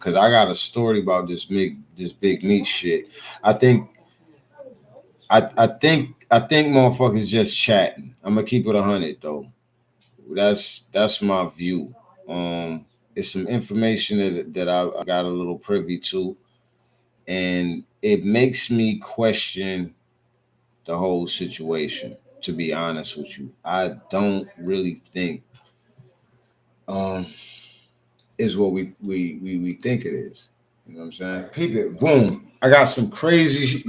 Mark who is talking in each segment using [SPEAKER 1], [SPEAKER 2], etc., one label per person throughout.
[SPEAKER 1] because I got a story about this big meat shit. I think I think motherfuckers just chatting. I'm gonna keep it 100 though. That's my view. It's some information that I got a little privy to, and it makes me question the whole situation. To be honest with you, I don't really think um is what we think it is. You know what I'm saying? Peep it, boom. I got some crazy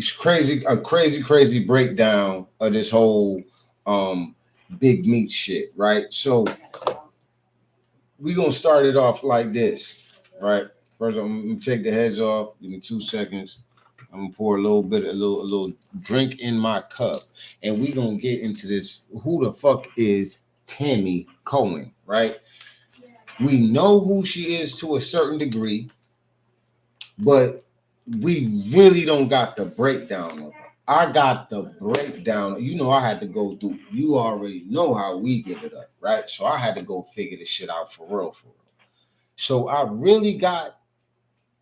[SPEAKER 1] breakdown of this whole um big meat shit, right? So we gonna start it off like this, right? First, I'm gonna take the heads off. Give me 2 seconds. I'm gonna pour a little drink in my cup, and we gonna get into this. Who the fuck is Tammy Cohen, right? We know who she is to a certain degree, but we really don't got the breakdown of her. I got the breakdown. You know, I had to go through. You already know how we give it up, right? So I had to go figure this shit out for real, for real. So I really got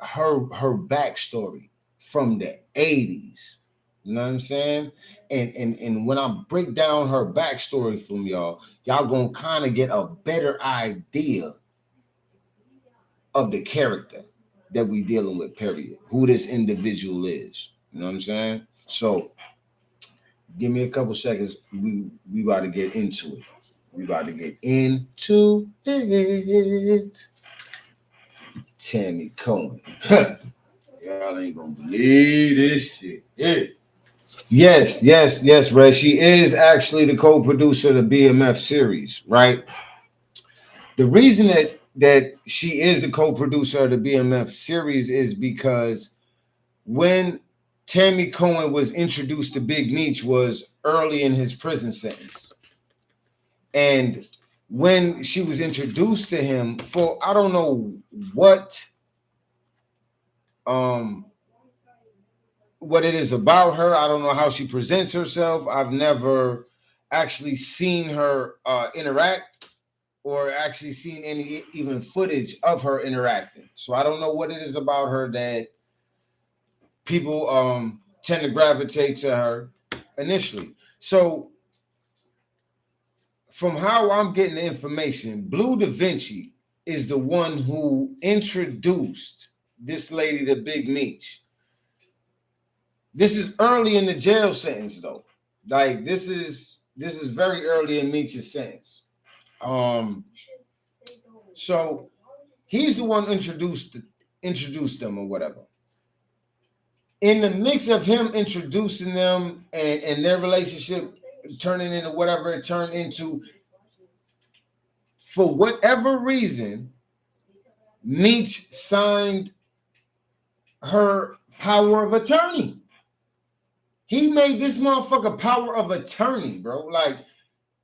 [SPEAKER 1] her backstory from the 80s. You know what I'm saying? And when I break down her backstory from y'all gonna kind of get a better idea of the character that we dealing with, period. Who this individual is. You know what I'm saying? So give me a couple seconds. We about to get into it. We about to get into it. Tammy Cohen. Y'all ain't gonna believe this shit. Yeah. Yes, Red. She is actually the co-producer of the BMF series, right? The reason that she is the co-producer of the BMF series is because when Tammy Cohen was introduced to Big Meech was early in his prison sentence. And when she was introduced to him for I don't know um what it is about her. I don't know how she presents herself. I've never actually seen her interact or actually seen any even footage of her interacting. So I don't know what it is about her that people tend to gravitate to her initially. So from how I'm getting the information, Blue Da Vinci is the one who introduced this lady to Big Meech. This is early in the jail sentence, though. Like this is very early in Meech's sentence. Um, so he's the one introduced them or whatever. In the mix of him introducing them and their relationship turning into whatever it turned into, for whatever reason, Meech signed her power of attorney. He made this motherfucker power of attorney, bro. Like,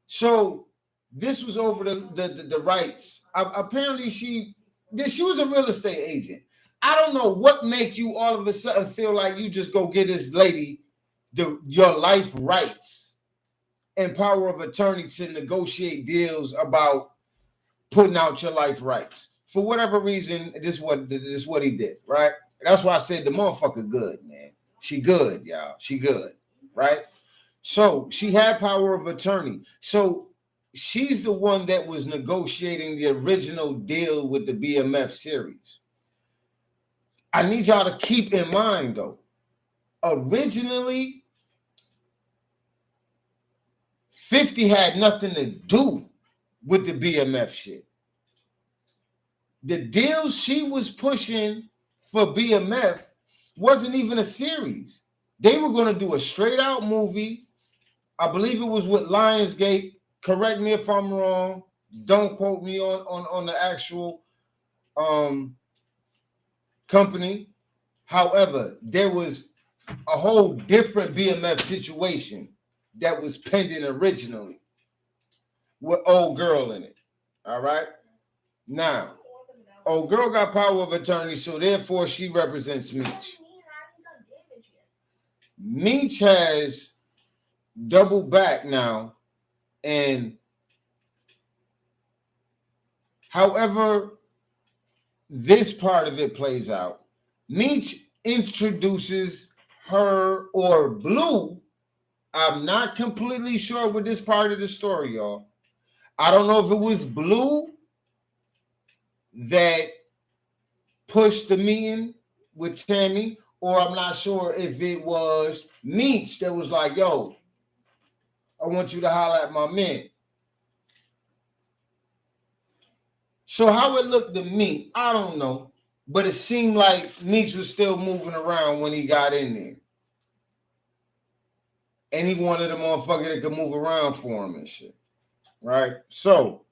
[SPEAKER 1] so this was over the rights. Apparently, she was a real estate agent. I don't know what make you all of a sudden feel like you just go get this lady your life rights and power of attorney to negotiate deals about putting out your life rights. For whatever reason, this is what he did, right? That's why I said the motherfucker good, man. She good, y'all. She good, right? So she had power of attorney. So she's the one that was negotiating the original deal with the BMF series. I need y'all to keep in mind, though, originally, 50 had nothing to do with the BMF shit. The deal she was pushing for BMF wasn't even a series. They were going to do a straight out movie. I believe it was with Lionsgate. Correct me if I'm wrong. Don't quote me on the actual company. However, there was a whole different BMF situation that was pending originally with old girl in it. All right. Now, old girl got power of attorney, so therefore she represents Meech. Meech has doubled back now, and however this part of it plays out. Meech introduces her or Blue. I'm not completely sure with this part of the story, y'all. I don't know if it was Blue that pushed the meeting with Tammy, or I'm not sure if it was Meech that was like, yo, I want you to holler at my man. So how it looked to me, I don't know. But it seemed like Meech was still moving around when he got in there. And he wanted a motherfucker that could move around for him and shit. Right? So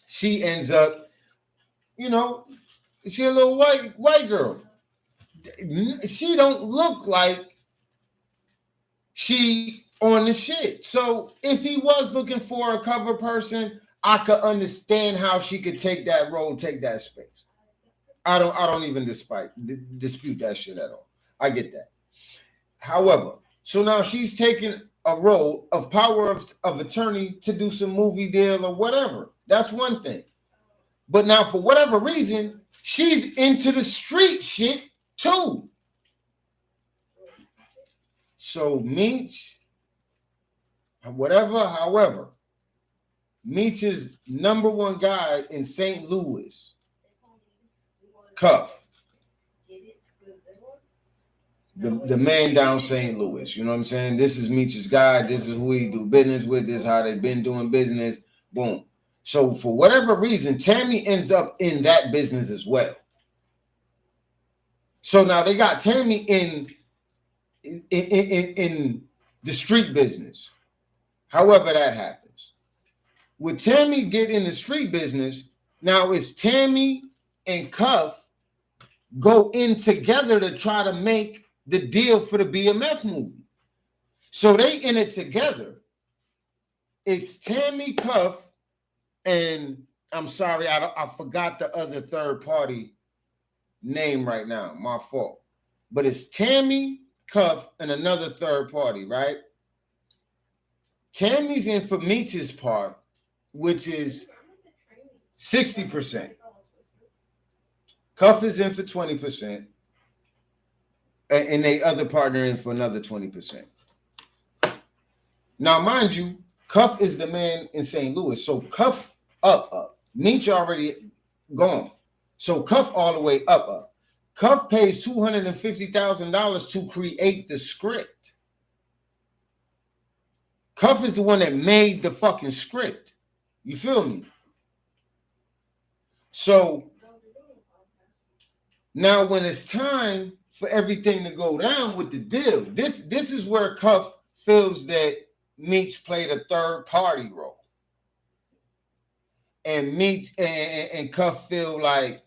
[SPEAKER 1] she ends up, you know, she a little white girl. She don't look like she on the shit. So if he was looking for a cover person, I could understand how she could take that role, take that space. I don't even dispute that shit at all. I get that. However, so now she's taking a role of power of attorney to do some movie deal or whatever. That's one thing. But now for whatever reason, she's into the street shit too. So Meech, however, Meech is number one guy in St. Louis. Cuff. The man down St. Louis. You know what I'm saying? This is Meech's guy. This is who he do business with. This is how they've been doing business. Boom. So for whatever reason, Tammy ends up in that business as well. So now they got Tammy in the street business. However that happens. With Tammy get in the street business, now it's Tammy and Cuff go in together to try to make the deal for the BMF movie. So they in it together. It's Tammy, Cuff, and I'm sorry, I forgot the other third party name right now. My fault. But it's Tammy, Cuff, and another third party, right? Tammy's in for Meech's part, which is 60%. Cuff is in for 20%. And they other partner in for another 20%. Now, mind you, Cuff is the man in St. Louis. So Cuff up. Meech already gone. So Cuff all the way up. Cuff pays $250,000 to create the script. Cuff is the one that made the fucking script. You feel me? So now when it's time for everything to go down with the deal, this is where Cuff feels that Meech played a third party role. And Meech and Cuff feel like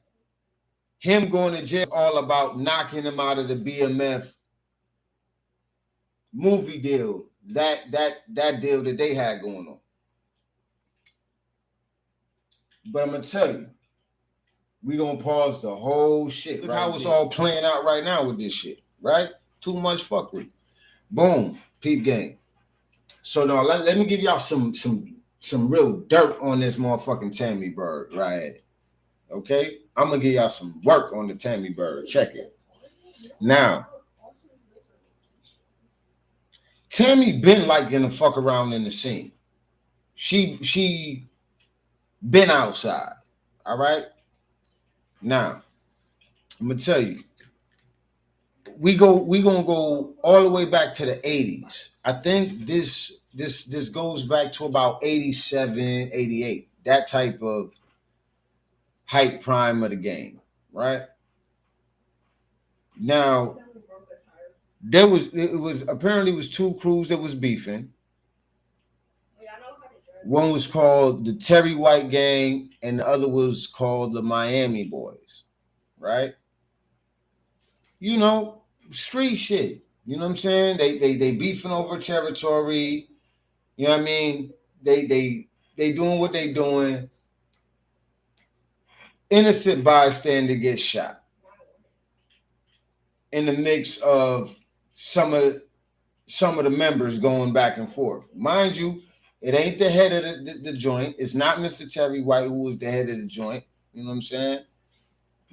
[SPEAKER 1] him going to jail is all about knocking him out of the BMF movie deal, that deal that they had going on. But I'm gonna tell you, we gonna pause the whole shit. Look how it's all playing out right now with this shit, right? Too much fuckery. Boom, peep game. So now let me give y'all some real dirt on this motherfucking Tammy Bird, right? Okay, I'm gonna give y'all some work on the Tammy Bird. Check it. Now, Tammy been liking to fuck around in the scene. She been outside. All right. Now, I'm gonna tell you, we gonna go all the way back to the 80s. I think this goes back to about 87, 88. That type of height prime of the game, right? Now, it was two crews that was beefing. One was called the Terry White Gang, and the other was called the Miami Boys, right? You know, street shit. You know what I'm saying? They beefing over territory. You know what I mean? They doing what they doing. Innocent bystander gets shot in the mix of some of the members going back and forth. Mind you, it ain't the head of the joint. It's not Mr. Terry White who was the head of the joint. You know what I'm saying?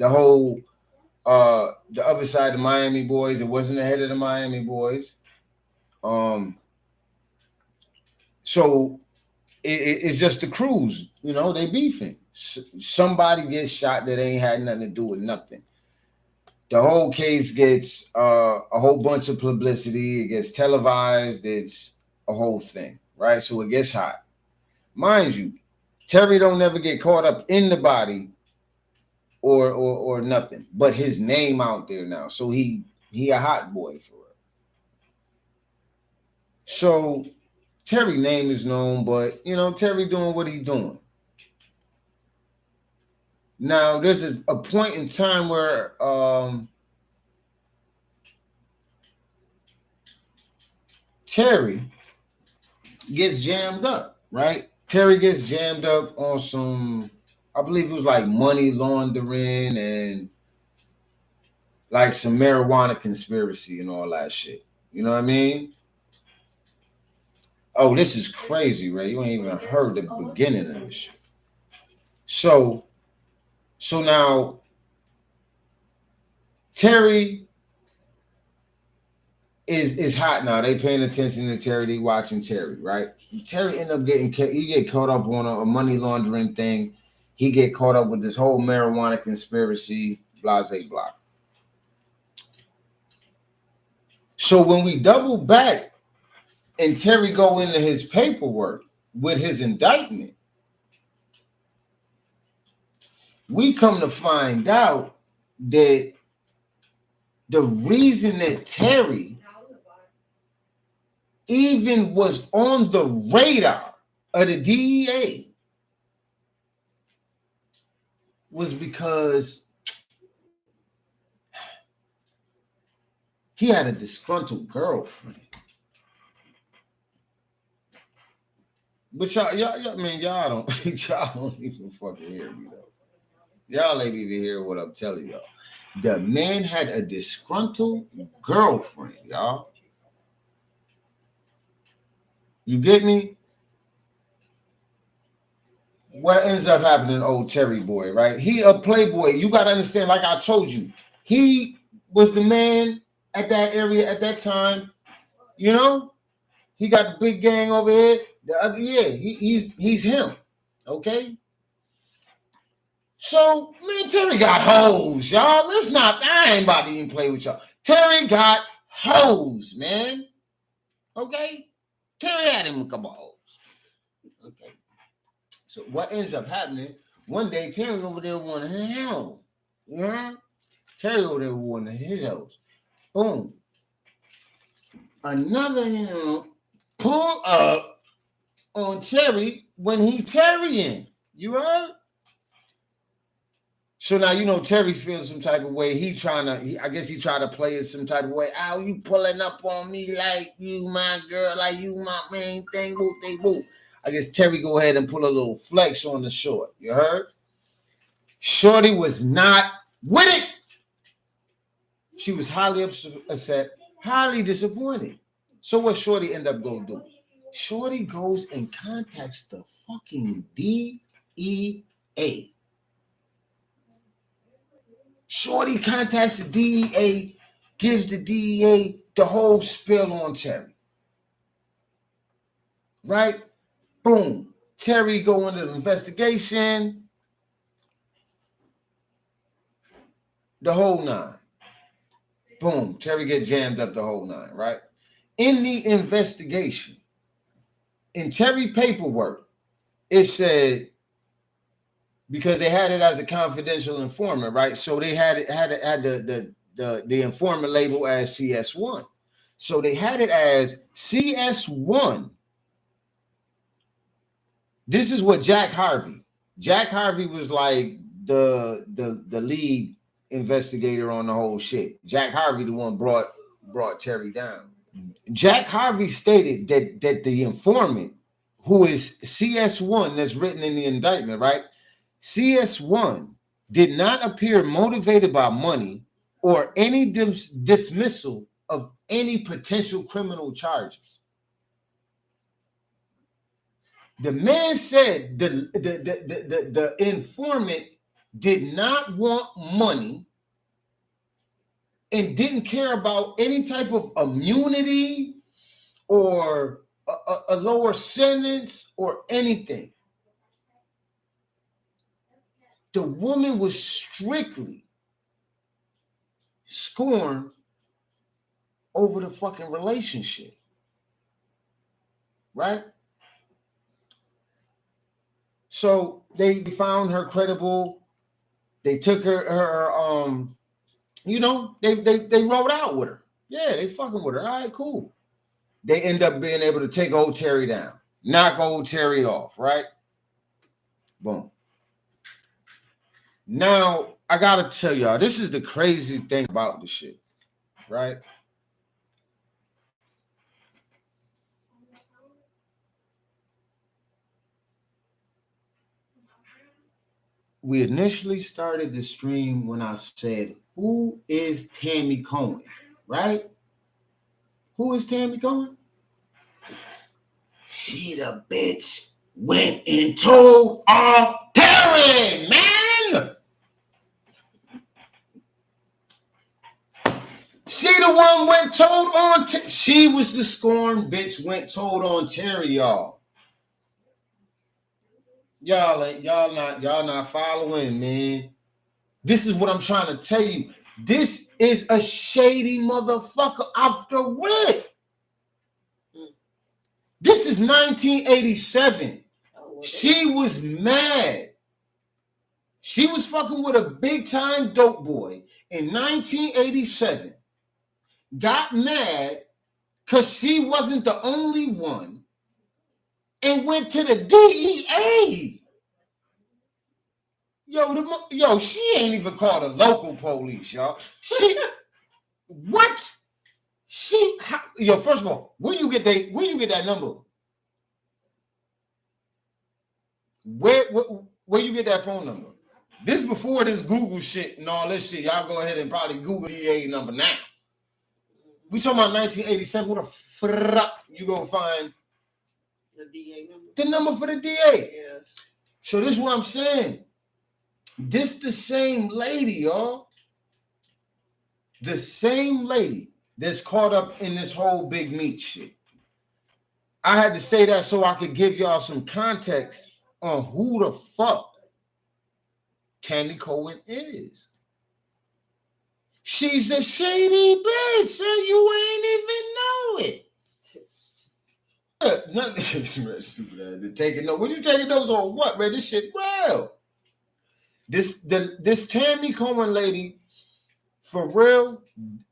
[SPEAKER 1] the whole the other side of the Miami boys. It wasn't the head of the Miami boys. So it's just the crews, you know, they beefing. Somebody gets shot that ain't had nothing to do with nothing. The whole case gets a whole bunch of publicity. It gets televised. It's a whole thing, right? So it gets hot. Mind you, Terry don't never get caught up in the body or nothing, but his name out there now. So he a hot boy for it. So Terry name is known, but you know, Terry doing what he doing. Now there's a point in time where Terry gets jammed up, right? Terry gets jammed up on some, I believe it was like money laundering and like some marijuana conspiracy and all that shit. You know what I mean? Oh, this is crazy, Ray. You ain't even heard the beginning of this shit. So now Terry is hot now. They paying attention to Terry. They watching Terry, right? Terry end up he get caught up on a money laundering thing. He get caught up with this whole marijuana conspiracy, blah, blah, blah. So when we double back and Terry go into his paperwork with his indictment, we come to find out that the reason that Terry even was on the radar of the DEA was because he had a disgruntled girlfriend. But y'all, I mean, y'all don't even fucking hear me though. Y'all ain't even hear what I'm telling y'all. The man had a disgruntled girlfriend, y'all. You get me? What ends up happening, old Terry boy, right? He a playboy. You got to understand, like I told you, he was the man at that area at that time. You know, he got the big gang over here. The other, yeah, he's him. Okay. So, man, Terry got hoes, y'all. I ain't about to even play with y'all. Terry got hoes, man. Okay? Terry had him a couple hoes. Okay. So what ends up happening, one day Terry over there wanted his house. Yeah? Terry over there wanted his house. Boom. Another him pull up on Terry when he Terrying. You heard? So now you know Terry feels some type of way. I guess he tried to play it some type of way. Oh, you pulling up on me like you my girl, like you my main thing, whoop they whoop. I guess Terry go ahead and pull a little flex on the short. You heard? Shorty was not with it. She was highly upset, highly disappointed. So what Shorty end up going to do? Shorty goes and contacts the fucking DEA. Shorty contacts the DEA, gives the DEA the whole spill on Terry. Right? Boom. Terry go into the investigation. The whole nine. Boom. Terry get jammed up the whole nine, right? In the investigation, in Terry paperwork, it said, because they had it as a confidential informant, right? So they had the informant label as CS1. So they had it as CS1. This is what Jack Harvey. Jack Harvey was like the lead investigator on the whole shit. Jack Harvey, the one brought Terry down. Jack Harvey stated that the informant, who is CS1, that's written in the indictment, right? CS1 did not appear motivated by money or any dismissal of any potential criminal charges. The man said the informant did not want money, and didn't care about any type of immunity or a lower sentence or anything. The woman was strictly scorned over the fucking relationship, right? So they found her credible. They took her they rode out with her. Yeah, they fucking with her. All right, cool. They end up being able to take old Terry down, knock old Terry off, right? Boom. Now, I gotta tell y'all, this is the crazy thing about this shit, right? We initially started the stream when I said, who is Tammy Cohen, right? Who is Tammy Cohen? She the bitch went and told Terry, man. She the one went told on. She was the scorned bitch went told on Terry, y'all. Y'all not following, man. This is what I'm trying to tell you. This is a shady motherfucker off the rip. This is 1987. She was mad. She was fucking with a big time dope boy in 1987. Got mad because she wasn't the only one and went to the DEA. Yo, she ain't even called the local police, y'all. What? First of all, where you get that number? Where you get that phone number? This before this Google shit and all this shit. Y'all go ahead and probably Google the DA number now. We talking about 1987. What the fuck you gonna find?
[SPEAKER 2] The DA number.
[SPEAKER 1] The number for the DA.
[SPEAKER 2] Yeah.
[SPEAKER 1] So this is what I'm saying. This the same lady, y'all. The same lady that's caught up in this whole Big Meech shit. I had to say that so I could give y'all some context on who the fuck Tammy Cohen is. She's a shady bitch, so you ain't even know it. Nothing stupid ass. Taking notes. When you taking notes on what, man? This shit real. This Tammy Cohen lady, for real,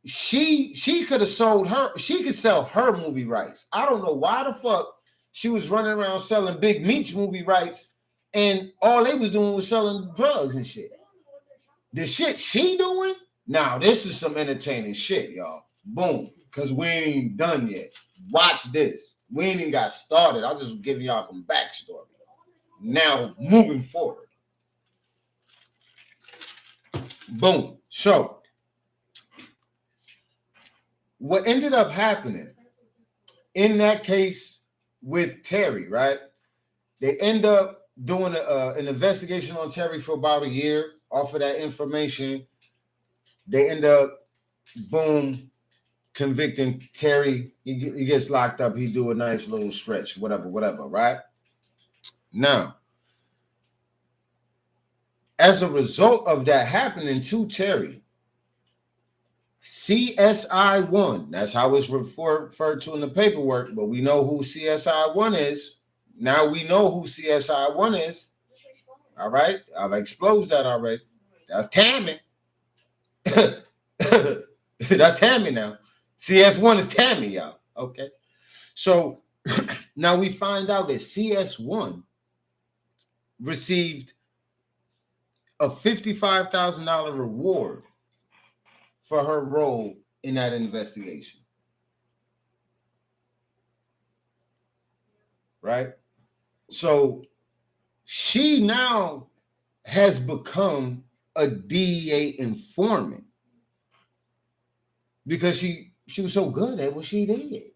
[SPEAKER 1] she could have sold her. She could sell her movie rights. I don't know why the fuck she was running around selling Big Meech movie rights, and all they was doing was selling drugs and shit. The shit she doing? Now this is some entertaining shit, y'all. Boom, because we ain't done yet. Watch this. We ain't even got started. I'll just give y'all some backstory. Now moving forward. Boom. So what ended up happening in that case with Terry, right? They end up doing an investigation on Terry for about a year. Off of that information, they end up, boom, convicting Terry. He gets locked up. He do a nice little stretch, whatever, right? Now, as a result of that happening to Terry, CSI-1, that's how it's referred to in the paperwork, but we know who CSI-1 is. Now we know who CSI-1 is. All right? I've exposed that already. That's Tammy. That's Tammy now. CS1 is Tammy, y'all. Okay. So now we find out that CS1 received a $55,000 reward for her role in that investigation. Right? So she now has become a DEA informant because she was so good at what she did.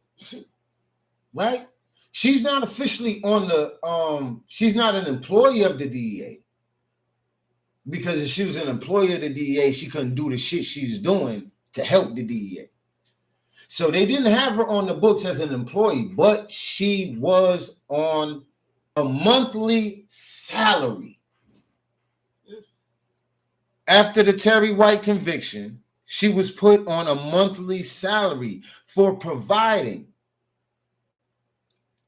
[SPEAKER 1] Right? She's not officially on the she's not an employee of the DEA. because if she was an employee of the DEA, she couldn't do the shit she's doing to help the DEA. So they didn't have her on the books as an employee, but she was on a monthly salary. After the Terry White conviction, she was put on a monthly salary for providing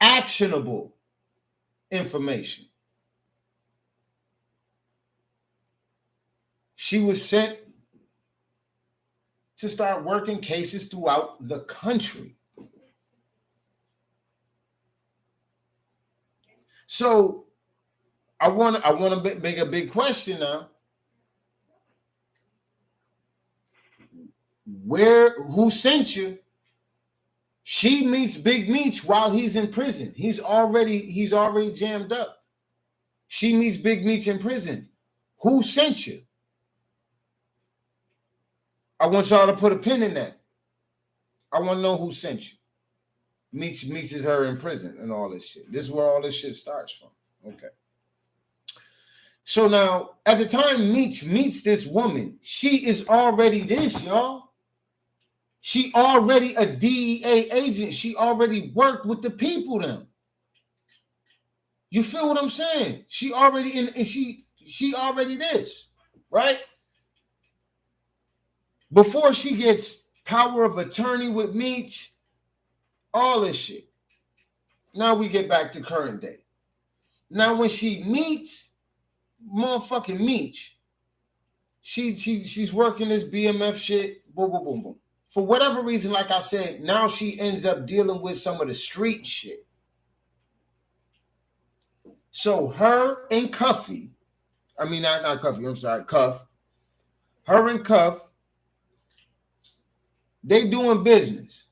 [SPEAKER 1] actionable information. She was sent to start working cases throughout the country. So I want to make a big question now. Who sent you? She meets Big Meech while he's in prison. He's already jammed up. She meets Big Meech in prison. Who sent you? I want y'all to put a pin in that. I want to know who sent you. Meets her in prison and all this shit. This is where all this shit starts from. Okay. So now, at the time Meech meets this woman, she is already this, y'all. She already a DEA agent. She already worked with the people then. You feel what I'm saying? She already and she already this, right? Before she gets power of attorney with Meech, all this shit. Now we get back to current day. Now when she meets motherfucking Meech, she's working this BMF shit, boom, boom, boom, boom. For whatever reason, like I said, now she ends up dealing with some of the street shit. So her and Cuffy, I mean, not Cuffy, I'm sorry, Cuff. Her and Cuff, they doing business.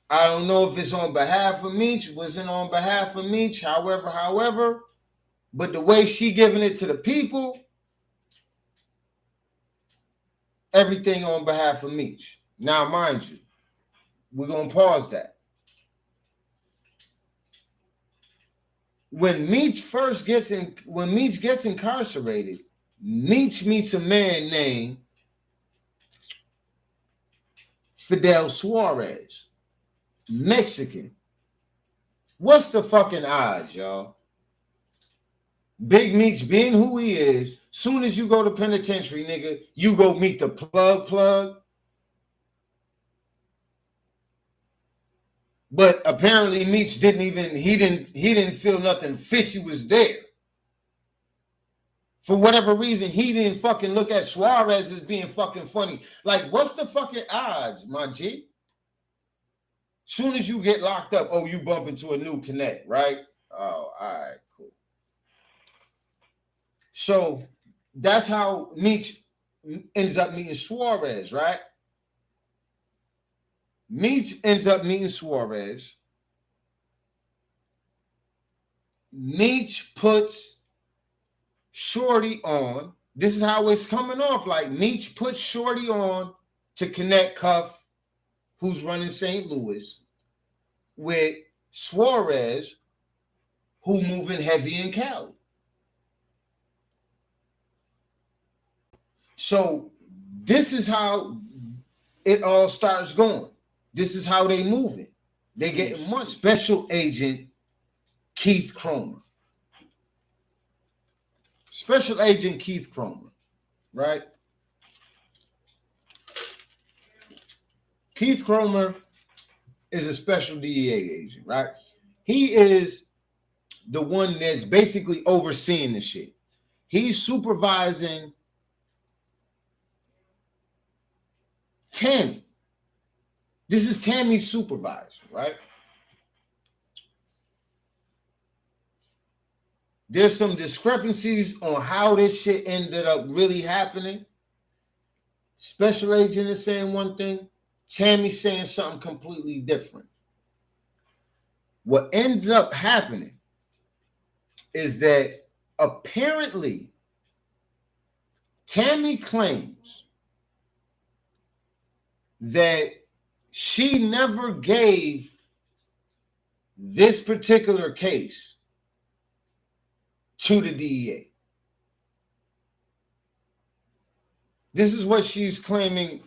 [SPEAKER 1] I don't know if it's on behalf of Meech, wasn't on behalf of Meech, however, but the way she giving it to the people, everything on behalf of Meech. Now, mind you, we're going to pause that. When Meech gets incarcerated, Meech meets a man named Fidel Suarez, Mexican. What's the fucking odds, y'all? Big Meech being who he is, soon as you go to penitentiary, nigga, you go meet the plug. But apparently Meech didn't feel nothing fishy was there. For whatever reason, he didn't fucking look at Suarez as being fucking funny. Like, what's the fucking odds, my G? Soon as you get locked up, oh, you bump into a new connect, right? Oh, all right, cool. So that's how Meech ends up meeting Suarez, right? Meech ends up meeting Suarez. Meech puts Shorty on. This is how it's coming off. Like, Meech puts Shorty on to connect Cuff, who's running St. Louis, with Suarez, who moving heavy in Cali. So this is how it all starts going. This is how they moving. They get one special agent, Keith Cromer. Special agent Keith Cromer, right? Keith Cromer is a special DEA agent, right? He is the one that's basically overseeing the shit. He's supervising Tammy. This is Tammy's supervisor, right? There's some discrepancies on how this shit ended up really happening. Special agent is saying one thing, Tammy's saying something completely different. What ends up happening is that apparently Tammy claims that she never gave this particular case to the DEA. This is what she's claiming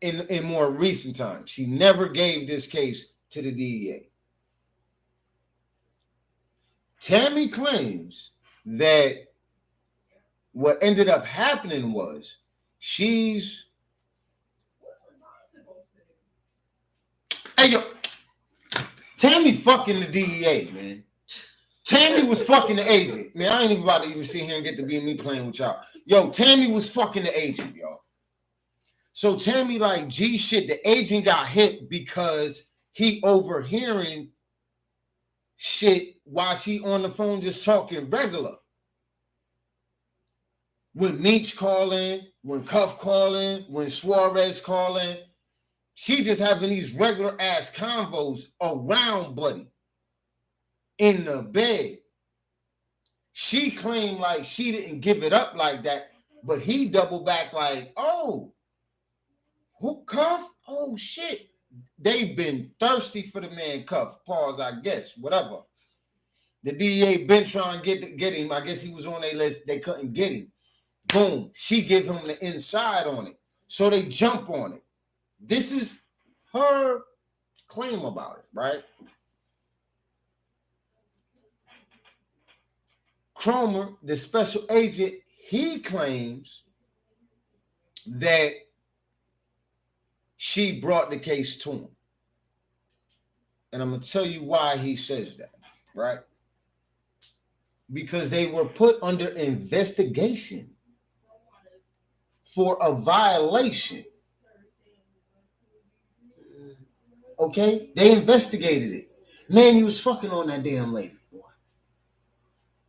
[SPEAKER 1] in more recent times. She never gave this case to the DEA. Tammy claims that what ended up happening was she's... Hey, yo, Tammy fucking the DEA, man. Tammy was fucking the agent. Man, I ain't even about to even sit here and get to be me playing with y'all. Yo, Tammy was fucking the agent, y'all. So Tammy like, G shit, the agent got hit because he overhearing shit while she on the phone just talking regular. When Meech calling, when Cuff calling, when Suarez calling, she just having these regular ass convos around Buddy in the bed. She claimed like she didn't give it up like that, but he doubled back like, oh, who, Cuff? Oh shit. They've been thirsty for the man Cuff. Pause, I guess, whatever. The DEA been trying to get him. I guess he was on their list. They couldn't get him. Boom. She give him the inside on it. So they jump on it. This is her claim about it, right? Cromer, the special agent, he claims that she brought the case to him. And I'm going to tell you why he says that, right? Because they were put under investigation for a violation. Okay? They investigated it. Man, you was fucking on that damn lady, boy.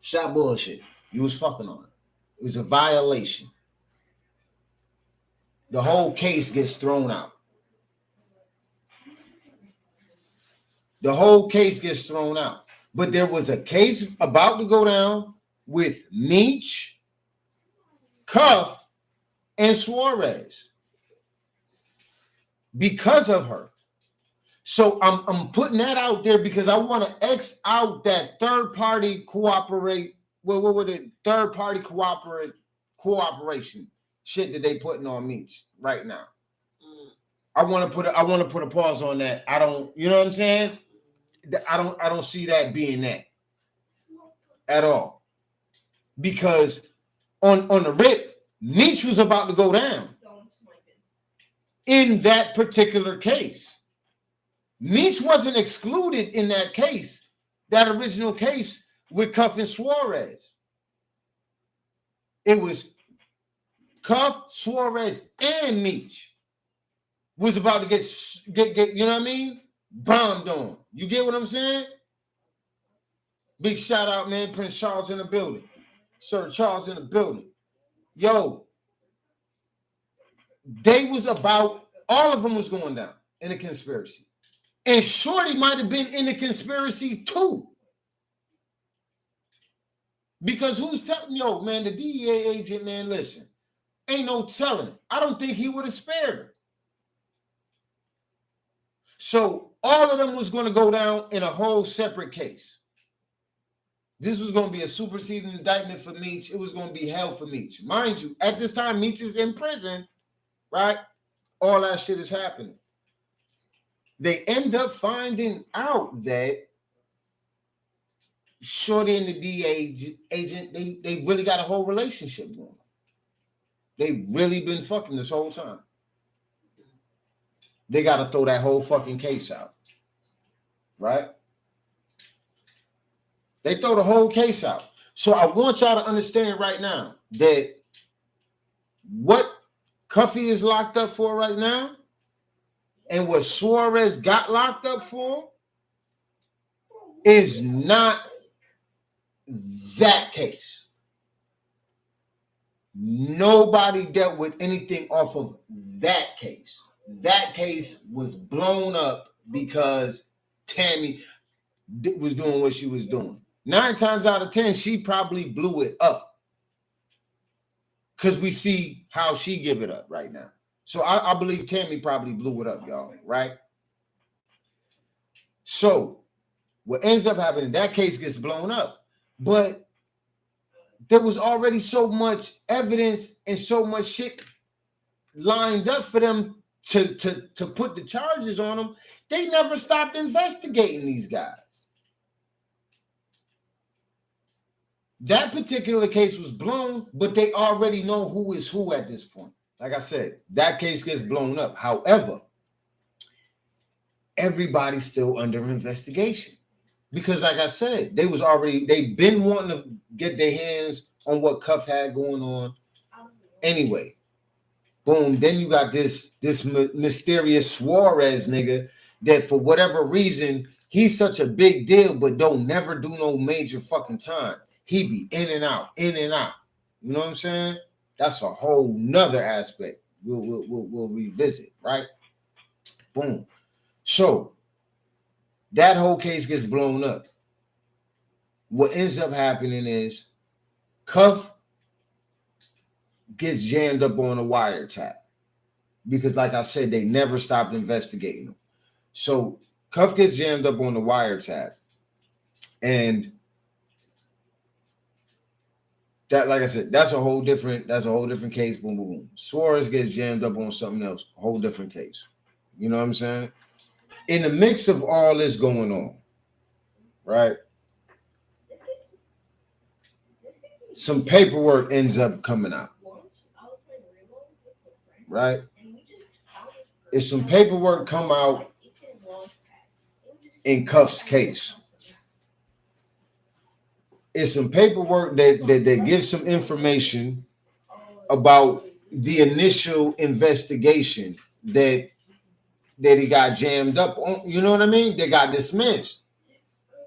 [SPEAKER 1] Shot bullshit. You was fucking on her. It was a violation. The whole case gets thrown out. The whole case gets thrown out. But there was a case about to go down with Meech, Cuff, and Suarez because of her. So I'm putting that out there because I want to X out that third party cooperate. What were the third party cooperation shit that they putting on Meech right now? I want to put a pause on that. I don't, you know what I'm saying? I don't see that being that at all. Because on the rip, Meech was about to go down in that particular case. Meech wasn't excluded in that case, that original case with Cuff and Suarez. It was Cuff, Suarez, and Meech was about to get you know what I mean? Bombed on. You get what I'm saying? Big shout out, man. Prince Charles in the building. Sir Charles in the building. Yo, they was about, all of them was going down in a conspiracy. And Shorty might have been in the conspiracy too. Because who's telling, yo, man, the DEA agent, man, listen, ain't no telling. I don't think he would have spared her. So all of them was going to go down in a whole separate case. This was going to be a superseding indictment for Meech. It was going to be hell for Meech. Mind you, at this time, Meech is in prison, right? All that shit is happening. They end up finding out that Shorty and the DEA agent, they really got a whole relationship going on. They really been fucking this whole time. They got to throw that whole fucking case out, right? They throw the whole case out. So I want y'all to understand right now that what Cuffy is locked up for right now and what Suarez got locked up for is not that case. Nobody dealt with anything off of that case. That case was blown up because Tammy was doing what she was doing. 9 times out of 10, she probably blew it up because we see how she give it up right now. So I believe Tammy probably blew it up, y'all, right? So what ends up happening, that case gets blown up, but there was already so much evidence and so much shit lined up for them to put the charges on them, they never stopped investigating these guys. That particular case was blown, but they already know who is who at this point. Like I said, that case gets blown up. However, everybody's still under investigation because, like I said, they've been wanting to get their hands on what Cuff had going on. Anyway, boom. Then you got this mysterious Suarez nigga that for whatever reason he's such a big deal, but don't never do no major fucking time. He be in and out, in and out. You know what I'm saying? That's a whole nother aspect. We'll revisit, right? Boom. So that whole case gets blown up. What ends up happening is Cuff gets jammed up on a wiretap because, like I said, they never stopped investigating him. So Cuff gets jammed up on the wiretap, and that, like I said, that's a whole different case. Boom, boom, boom. Suarez gets jammed up on something else, a whole different case. You know what I'm saying? In the mix of all this going on, right? Some paperwork ends up coming out, right? If some paperwork come out in Cuff's case, it's some paperwork that gives some information about the initial investigation that he got jammed up on. You know what I mean? They got dismissed.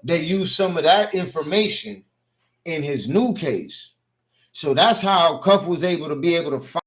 [SPEAKER 1] They used some of that information in his new case. So that's how Cuff was able to find